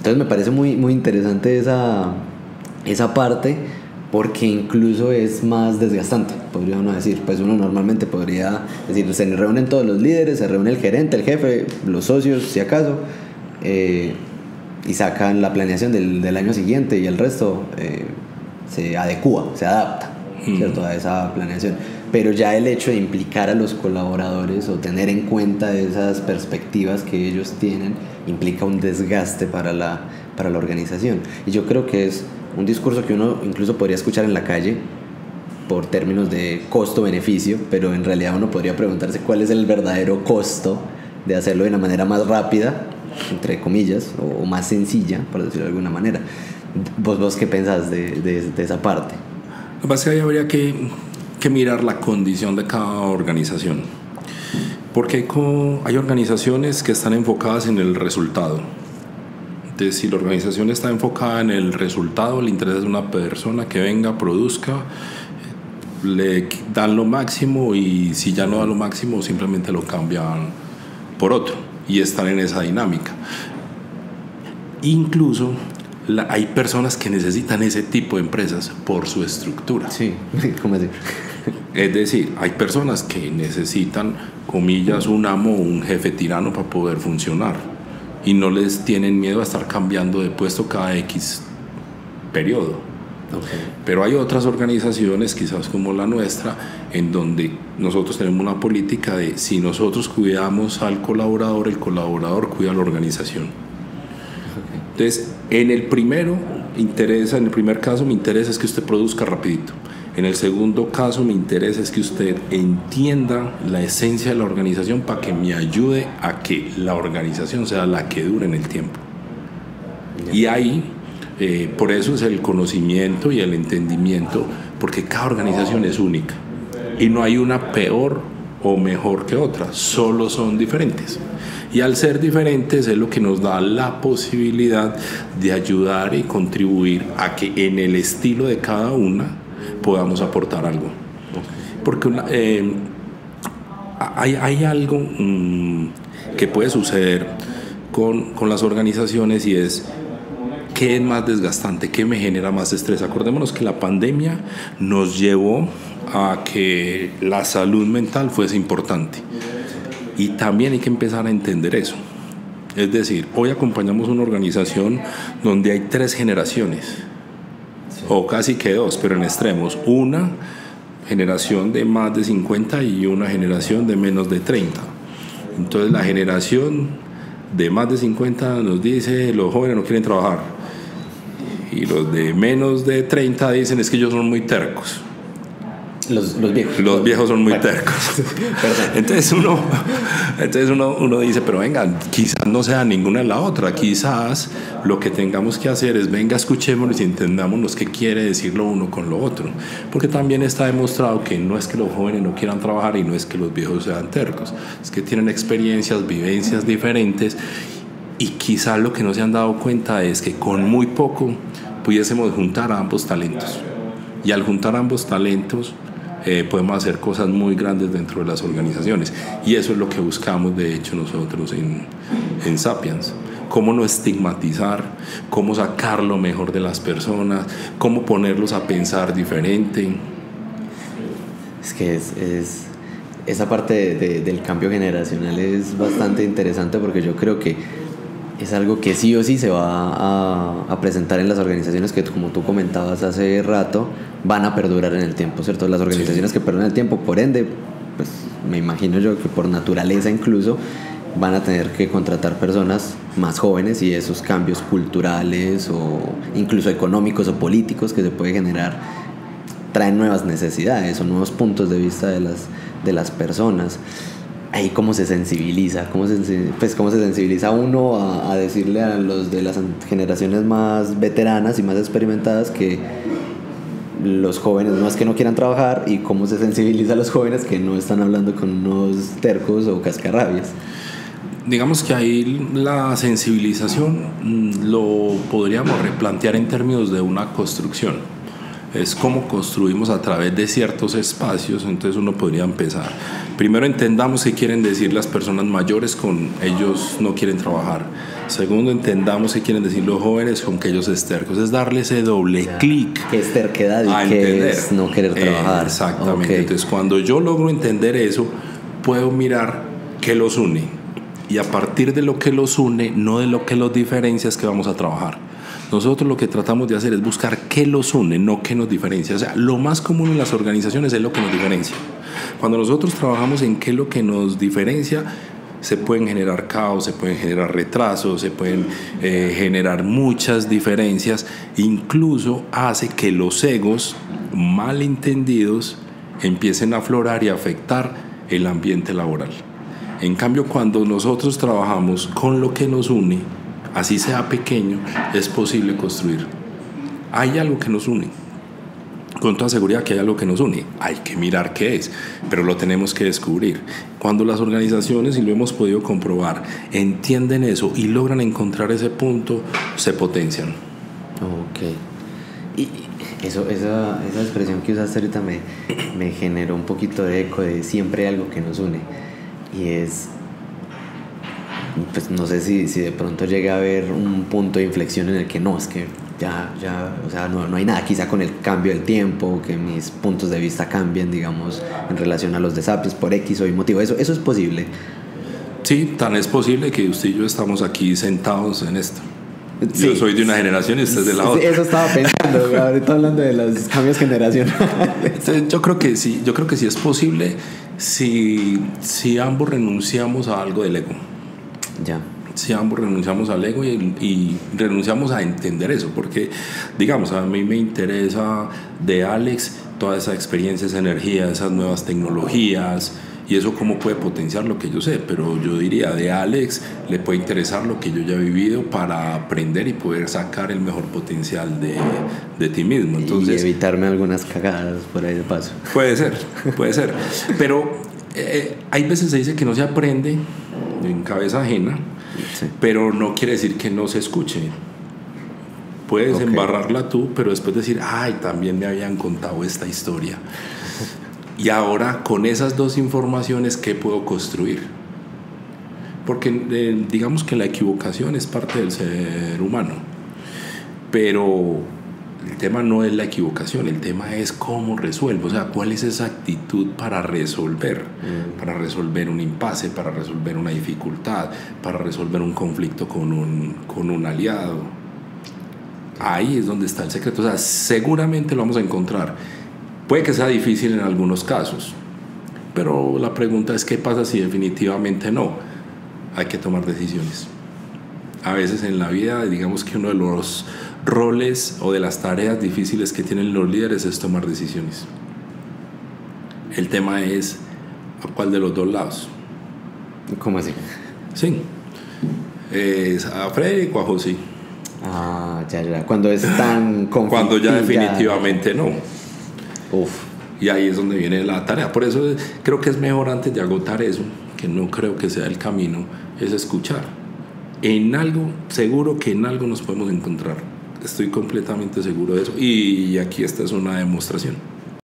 Entonces me parece muy, muy interesante esa parte, porque incluso es más desgastante, podría uno decir. Pues uno normalmente podría decir, se reúnen todos los líderes, se reúne el gerente, el jefe, los socios, si acaso, y sacan la planeación del año siguiente, y el resto se adecúa, se adapta, ¿cierto?, a esa planeación. Pero ya el hecho de implicar a los colaboradores o tener en cuenta esas perspectivas que ellos tienen implica un desgaste para la organización. Y yo creo que es un discurso que uno incluso podría escuchar en la calle por términos de costo-beneficio, pero en realidad uno podría preguntarse cuál es el verdadero costo de hacerlo de una manera más rápida, entre comillas, o más sencilla, por decirlo de alguna manera. ¿Vos qué pensás de esa parte? Lo que pasa es que ahí habría que mirar la condición de cada organización, porque hay organizaciones que están enfocadas en el resultado. Entonces, si la organización está enfocada en el resultado, le interesa a una persona que venga, produzca, le dan lo máximo, y si ya no da lo máximo simplemente lo cambian por otro, y están en esa dinámica. Incluso hay personas que necesitan ese tipo de empresas por su estructura. Sí, ¿cómo decir? Es decir, hay personas que necesitan, comillas, un amo o un jefe tirano para poder funcionar, y no les tienen miedo a estar cambiando de puesto cada X periodo. Okay. Pero hay otras organizaciones, quizás como la nuestra, en donde nosotros tenemos una política de, si nosotros cuidamos al colaborador, el colaborador cuida a la organización. Okay. Entonces, en el primer caso me interesa es que usted produzca rapidito. En el segundo caso me interesa es que usted entienda la esencia de la organización para que me ayude a que la organización sea la que dure en el tiempo. Y ahí, por eso es el conocimiento y el entendimiento, porque cada organización es única y no hay una peor o mejor que otra, solo son diferentes. Y al ser diferentes es lo que nos da la posibilidad de ayudar y contribuir a que en el estilo de cada una podamos aportar algo. Porque hay algo que puede suceder con las organizaciones, y es ¿qué es más desgastante? ¿Qué me genera más estrés? Acordémonos que la pandemia nos llevó a que la salud mental fuese importante, y también hay que empezar a entender eso. Es decir, hoy acompañamos una organización donde hay 3 generaciones, o casi que 2, pero en extremos. Una generación de más de 50 y una generación de menos de 30. Entonces la generación de más de 50 nos dice: los jóvenes no quieren trabajar, y los de menos de 30 dicen: es que ellos son muy tercos. Los viejos. Los viejos son muy tercos. Entonces uno dice: pero venga, quizás no sea ninguna de la otra. Quizás lo que tengamos que hacer es, venga, escuchémonos y entendámonos qué quiere decir lo uno con lo otro. Porque también está demostrado que no es que los jóvenes no quieran trabajar y no es que los viejos sean tercos. Es que tienen experiencias, vivencias diferentes, y quizás lo que no se han dado cuenta es que con muy poco pudiésemos juntar a ambos talentos. Y al juntar ambos talentos podemos hacer cosas muy grandes dentro de las organizaciones, y eso es lo que buscamos de hecho nosotros en Sapiens. Cómo no estigmatizar, cómo sacar lo mejor de las personas, cómo ponerlos a pensar diferente. Es que esa parte del cambio generacional es bastante interesante, porque yo creo que es algo que sí o sí se va a presentar en las organizaciones que, como tú comentabas hace rato, van a perdurar en el tiempo, ¿cierto? Las organizaciones que perduran en el tiempo, por ende, pues me imagino yo que por naturaleza incluso van a tener que contratar personas más jóvenes, y esos cambios culturales o incluso económicos o políticos que se puede generar traen nuevas necesidades o nuevos puntos de vista de las personas. Ahí cómo se sensibiliza, cómo se sensibiliza uno a decirle a los de las generaciones más veteranas y más experimentadas que los jóvenes no es que no quieran trabajar, y cómo se sensibiliza a los jóvenes que no están hablando con unos tercos o cascarrabias. Digamos que ahí la sensibilización lo podríamos replantear en términos de una construcción. es cómo construimos a través de ciertos espacios. Entonces uno podría empezar. Primero, entendamos qué quieren decir las personas mayores con ellos no quieren trabajar. Segundo, entendamos qué quieren decir los jóvenes con que ellos es tercos. Es darle ese doble clic. ¿Qué es terquedad y qué es no querer trabajar? Exactamente. Okay. Entonces cuando yo logro entender eso, puedo mirar qué los une. Y a partir de lo que los une, no de lo que los diferencia, es que vamos a trabajar. Nosotros lo que tratamos de hacer es buscar qué los une, no qué nos diferencia. O sea, lo más común en las organizaciones es lo que nos diferencia. Cuando nosotros trabajamos en qué es lo que nos diferencia, se pueden generar caos, se pueden generar retrasos, se pueden generar muchas diferencias. Incluso hace que los egos malentendidos empiecen a aflorar y a afectar el ambiente laboral. En cambio, cuando nosotros trabajamos con lo que nos une, así sea pequeño, es posible construir. Hay algo que nos une. Con toda seguridad que hay algo que nos une. Hay que mirar qué es, pero lo tenemos que descubrir. Cuando las organizaciones, y lo hemos podido comprobar, entienden eso y logran encontrar ese punto, se potencian. Ok. Y esa expresión que usaste ahorita me generó un poquito de eco de siempre hay algo que nos une. Y es, pues no sé si de pronto llega a haber un punto de inflexión en el que no, es que ya, o sea, no hay nada, quizá con el cambio del tiempo, que mis puntos de vista cambien, digamos, en relación a los de Sapiens por X o Y motivo. Eso es posible. Sí, tan es posible que usted y yo estamos aquí sentados en esto. Sí. Yo soy de una generación y usted es de la otra. Eso estaba pensando, ahorita hablando de los cambios generacionales. Yo creo que sí es posible si ambos renunciamos a algo del ego. Ya. Si ambos renunciamos al ego y renunciamos a entender eso, porque digamos, a mí me interesa de Alex toda esa experiencia, esa energía, esas nuevas tecnologías y eso cómo puede potenciar lo que yo sé, pero yo diría de Alex le puede interesar lo que yo ya he vivido para aprender y poder sacar el mejor potencial de ti mismo. Entonces, y evitarme algunas cagadas por ahí de paso. Puede ser, pero hay veces se dice que no se aprende en cabeza ajena. Sí. Pero no quiere decir que no se escuche. Puedes embarrarla tú, pero después decir, ay, también me habían contado esta historia. Y ahora con esas dos informaciones, ¿qué puedo construir? Porque digamos que la equivocación es parte del ser humano, pero el tema no es la equivocación, el tema es cómo resuelvo, o sea, cuál es esa actitud para resolver un impasse, para resolver una dificultad, para resolver un conflicto con un aliado. Ahí es donde está el secreto. O sea, seguramente lo vamos a encontrar. Puede que sea difícil en algunos casos, pero la pregunta es ¿qué pasa si definitivamente no? Hay que tomar decisiones. A veces en la vida, digamos que uno de los roles o de las tareas difíciles que tienen los líderes es tomar decisiones. El tema es ¿a cuál de los dos lados? ¿Cómo así? Sí, es a Frederick o a José. Ya. Cuando es tan conflictivo. Cuando ya definitivamente no. Uf. Y ahí es donde viene la tarea. Por eso creo que es mejor, antes de agotar eso, que no creo que sea el camino, es escuchar. En algo, seguro que en algo nos podemos encontrar. Estoy completamente seguro de eso. Y aquí esta es una demostración.